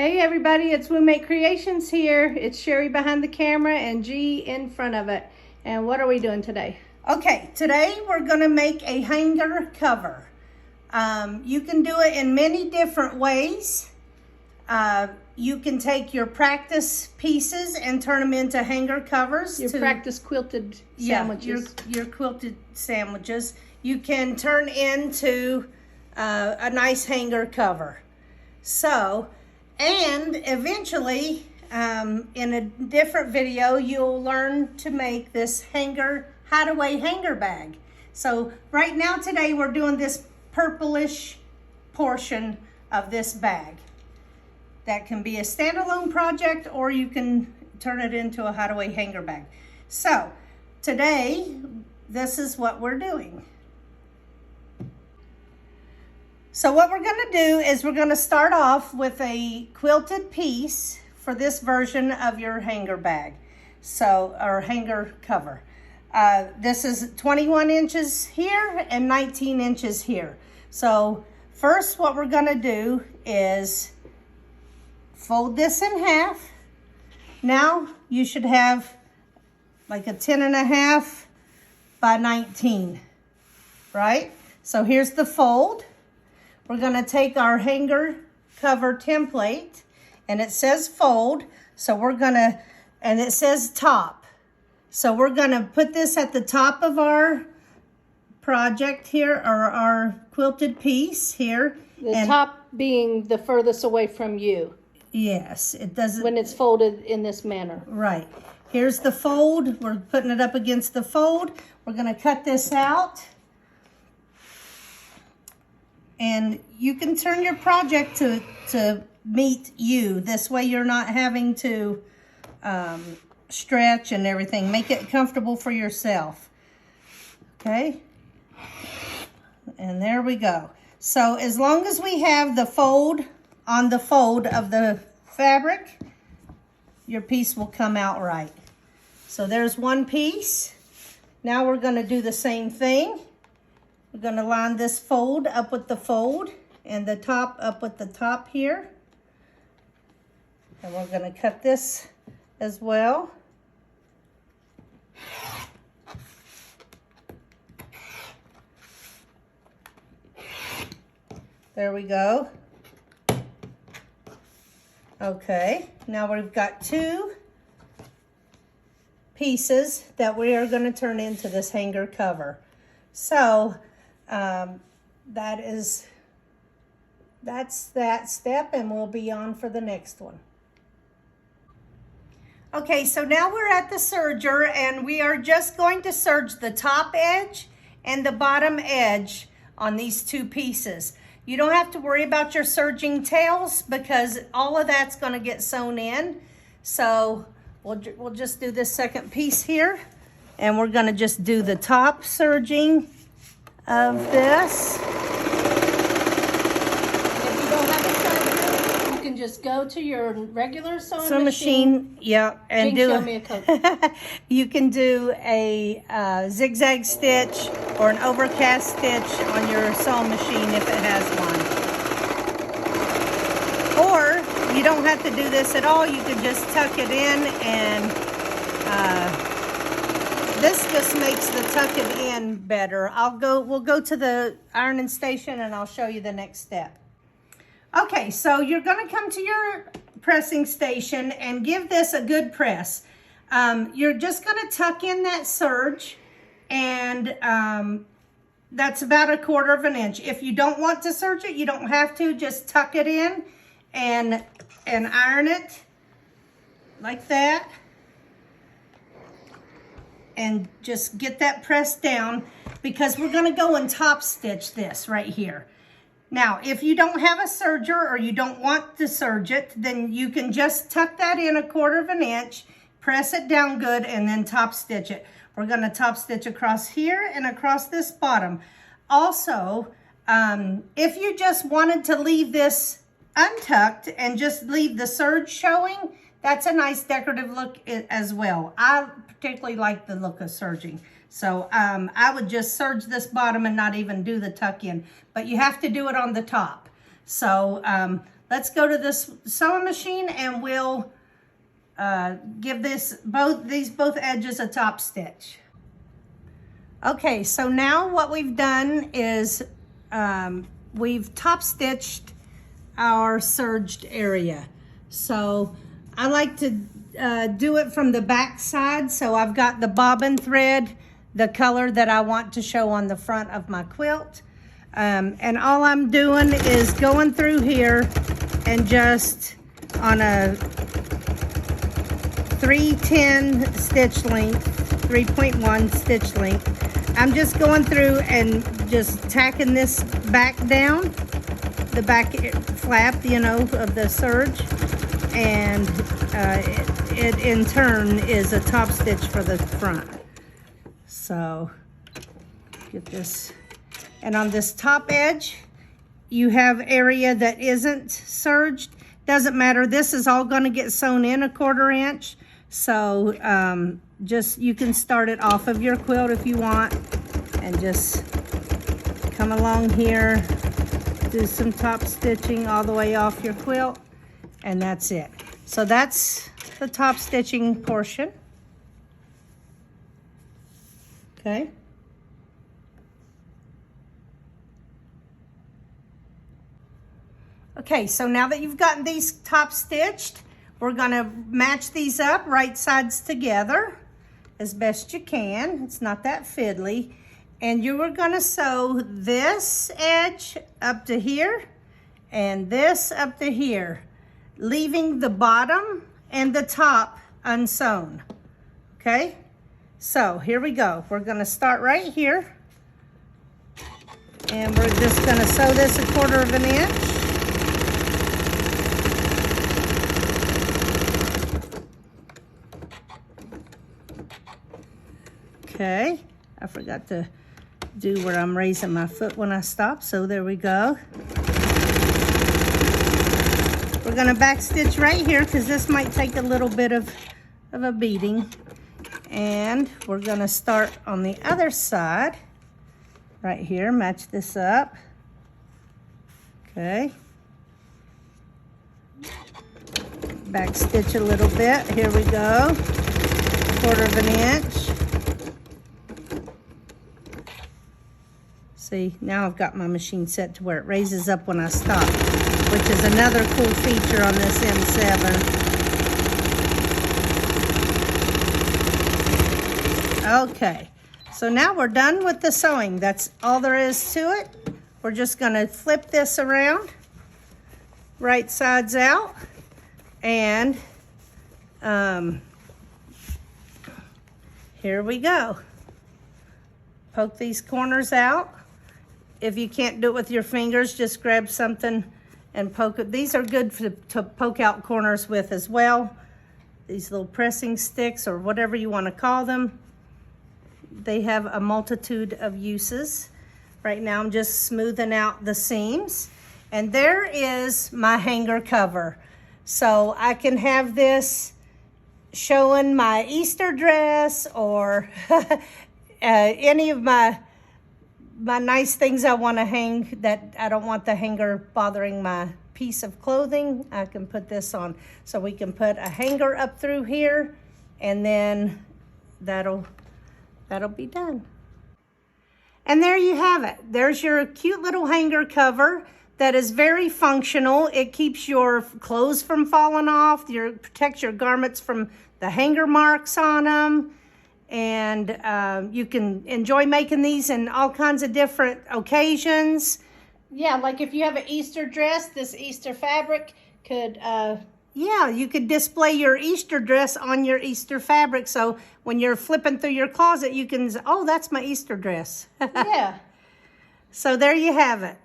Hey everybody, it's Womate Creations here. It's Sherry behind the camera and G in front of it. And what are we doing today? Okay, today we're gonna make a hanger cover. You can do it in many different ways. You can take your practice pieces and turn them into hanger covers. Your practice quilted sandwiches. Your quilted sandwiches. You can turn into a nice hanger cover. So, and eventually, in a different video, you'll learn to make this hideaway hanger bag. So right now today, we're doing this purplish portion of this bag. That can be a standalone project, or you can turn it into a hideaway hanger bag. So today, this is what we're doing. So what we're gonna do is we're gonna start off with a quilted piece for this version of your hanger bag. So, or hanger cover. This is 21 inches here and 19 inches here. So first what we're gonna do is fold this in half. Now you should have like a 10.5 by 19, right? So here's the fold. We're gonna take our hanger cover template, and it says fold, so we're gonna, and it says top. So we're gonna put this at the top of our project here, or our quilted piece here. The top being the furthest away from you. Yes, it doesn't. When it's folded in this manner. Right. Here's the fold. We're putting it up against the fold. We're gonna cut this out. And you can turn your project to meet you. This way you're not having to stretch and everything. Make it comfortable for yourself. Okay? And there we go. So as long as we have the fold on the fold of the fabric, your piece will come out right. So there's one piece. Now we're going to do the same thing. We're going to line this fold up with the fold and the top up with the top here. And we're going to cut this as well. There we go. Okay, now we've got two pieces that we are going to turn into this hanger cover. So, that's that step, and we'll be on for the next one. Okay, so now we're at the serger, and we are just going to serge the top edge and the bottom edge on these two pieces. You don't have to worry about your serging tails because all of that's going to get sewn in. So we'll just do this second piece here, and we're going to just do the top serging of this. If you don't have a serger, you can just go to your regular sewing machine. Yeah, and show me a coat. You can do a zigzag stitch or an overcast stitch on your sewing machine if it has one. Or you don't have to do this at all. You can just tuck it in, and this just makes the tuck it in better. We'll go to the ironing station and I'll show you the next step. Okay, so you're gonna come to your pressing station and give this a good press. You're just gonna tuck in that serge, and that's about 1/4 inch. If you don't want to serge it, you don't have to. Just tuck it in and iron it like that. And just get that pressed down, because we're going to go and top stitch this right here. Now, if you don't have a serger or you don't want to serge it, then you can just tuck that in 1/4 inch, press it down good, and then top stitch it. We're going to top stitch across here and across this bottom. Also, if you just wanted to leave this untucked and just leave the serge showing, that's a nice decorative look as well. I particularly like the look of serging. So I would just serge this bottom and not even do the tuck in, but you have to do it on the top. So let's go to this sewing machine and we'll give both edges a top stitch. Okay, so now what we've done is we've top stitched our serged area. So I like to do it from the back side. So I've got the bobbin thread, the color that I want to show on the front of my quilt. And all I'm doing is going through here and just on a 310 stitch length, 3.1 stitch length, I'm just going through and just tacking this back down, the back flap, you know, of the serge, and it in turn is a top stitch for the front. So get this, and on this top edge, you have area that isn't serged. Doesn't matter, this is all gonna get sewn in 1/4 inch. So just, you can start it off of your quilt if you want and just come along here, do some top stitching all the way off your quilt, and that's it. So that's the top stitching portion. Okay. Okay, so now that you've gotten these top stitched, we're gonna match these up right sides together as best you can. It's not that fiddly. And you are gonna sew this edge up to here and this up to here, leaving the bottom and the top unsewn, okay? So here we go. We're gonna start right here and we're just gonna sew this 1/4 inch. Okay, I forgot to do where I'm raising my foot when I stop, so there we go. We're gonna back stitch right here because this might take a little bit of a beating. And we're gonna start on the other side, right here, match this up. Okay. Back stitch a little bit, here we go. 1/4 inch. See, now I've got my machine set to where it raises up when I stop, which is another cool feature on this M7. Okay, so now we're done with the sewing. That's all there is to it. We're just gonna flip this around, right sides out, and here we go. Poke these corners out. If you can't do it with your fingers, just grab something and poke it. These are good to poke out corners with as well. These little pressing sticks or whatever you want to call them. They have a multitude of uses. Right now I'm just smoothing out the seams. And there is my hanger cover. So I can have this showing my Easter dress or any of my nice things I want to hang that I don't want the hanger bothering my piece of clothing. I can put this on. So we can put a hanger up through here and then that'll be done. And there you have it. There's your cute little hanger cover that is very functional. It keeps your clothes from falling off, protects your garments from the hanger marks on them. And you can enjoy making these in all kinds of different occasions. Yeah, like if you have an Easter dress, this Easter fabric could... yeah, you could display your Easter dress on your Easter fabric. So when you're flipping through your closet, you can, oh, that's my Easter dress. Yeah. So there you have it.